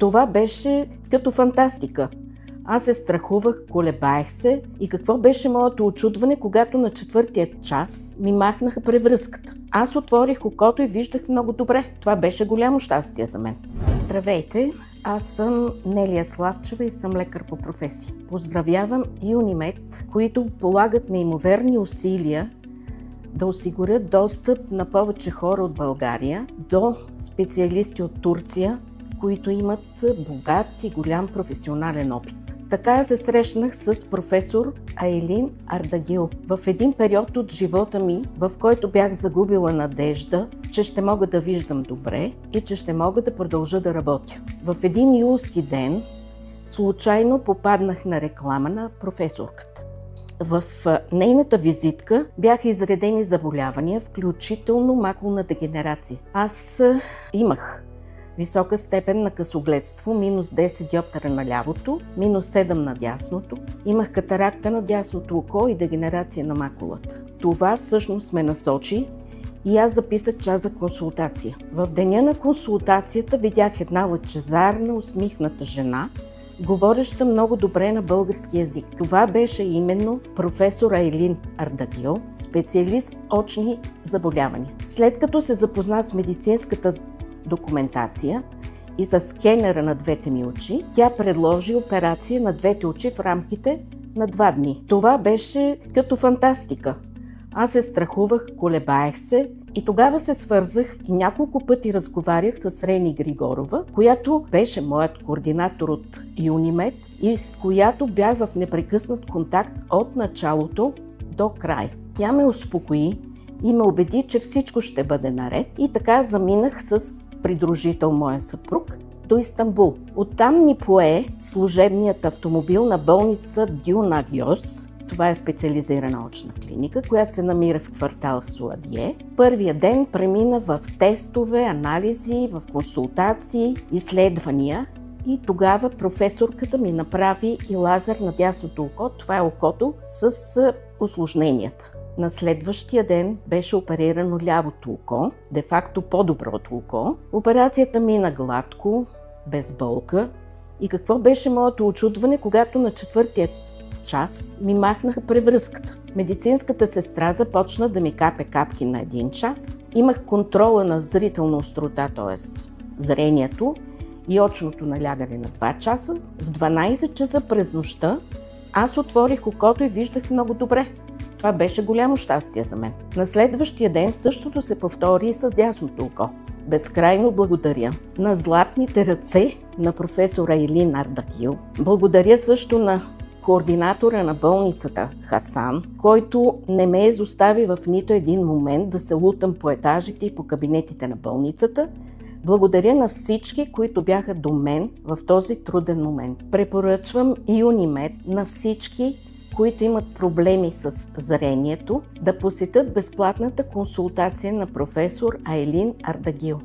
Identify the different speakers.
Speaker 1: Това беше като фантастика. Аз се страхувах, колебаех се и какво беше моето очудване, когато на 4-тия час ми махнаха превръзката. Аз отворих окото и виждах много добре. Това беше голямо щастие за мен. Здравейте! Аз съм Нелия Славчева и съм лекар по професия. Поздравявам Юнимед, които полагат неимоверни усилия да осигурят достъп на повече хора от България до специалисти от Турция, които имат богат и голям професионален опит. Така се срещнах с професор Айлин Ардагил в един период от живота ми, в който бях загубила надежда, че ще мога да виждам добре и че ще мога да продължа да работя. В един юлски ден случайно попаднах на реклама на професорката. В нейната визитка бяха изредени заболявания, включително макулна дегенерация. Аз имах висока степен на късогледство, минус 10 диоптъра на лявото, минус 7 на дясното. Имах катаракта на дясното око и дегенерация на макулата. Това всъщност ме насочи и аз записах час за консултация. В деня на консултацията видях една лъчезарна, усмихната жена, говореща много добре на български език. Това беше именно професор Айлин Ардагил, специалист очни заболявания. След като се запозна с медицинската документация и с скенера на двете ми очи, тя предложи операция на двете очи в рамките на 2 дни. Това беше като фантастика. Аз се страхувах, колебаех се и тогава се свързах и няколко пъти разговарях с Рени Григорова, която беше моят координатор от Юнимед и с която бях в непрекъснат контакт от началото до край. Тя ме успокои и ме убеди, че всичко ще бъде наред и така заминах с придружител моя съпруг до Истанбул. Оттам ни пое служебният автомобил на болница Дюнагьос. Това е специализирана очна клиника, която се намира в квартал Суадие. Първия ден премина в тестове, анализи, в консултации, изследвания и тогава професорката ми направи и лазер на дясното око. Това е окото с усложненията. На следващия ден беше оперирано лявото око, де-факто по-доброто око. Операцията мина гладко, без болка. И какво беше моето очудване, когато на 4-тия час ми махнаха превръзката. Медицинската сестра започна да ми капе капки на 1 час. Имах контрола на зрителна острота, т.е. зрението и очното налягане на 2 часа. В 12 часа през нощта аз отворих окото и виждах много добре. Това беше голямо щастие за мен. На следващия ден същото се повтори и с дясното око. Безкрайно благодаря на златните ръце на професор Айлин Ардагил. Благодаря също на координатора на болницата Хасан, който не ме изостави в нито един момент да се лутам по етажите и по кабинетите на болницата. Благодаря на всички, които бяха до мен в този труден момент. Препоръчвам Юнимед на всички, които имат проблеми с зрението, да посетят безплатната консултация на професор Айлин Ардагил.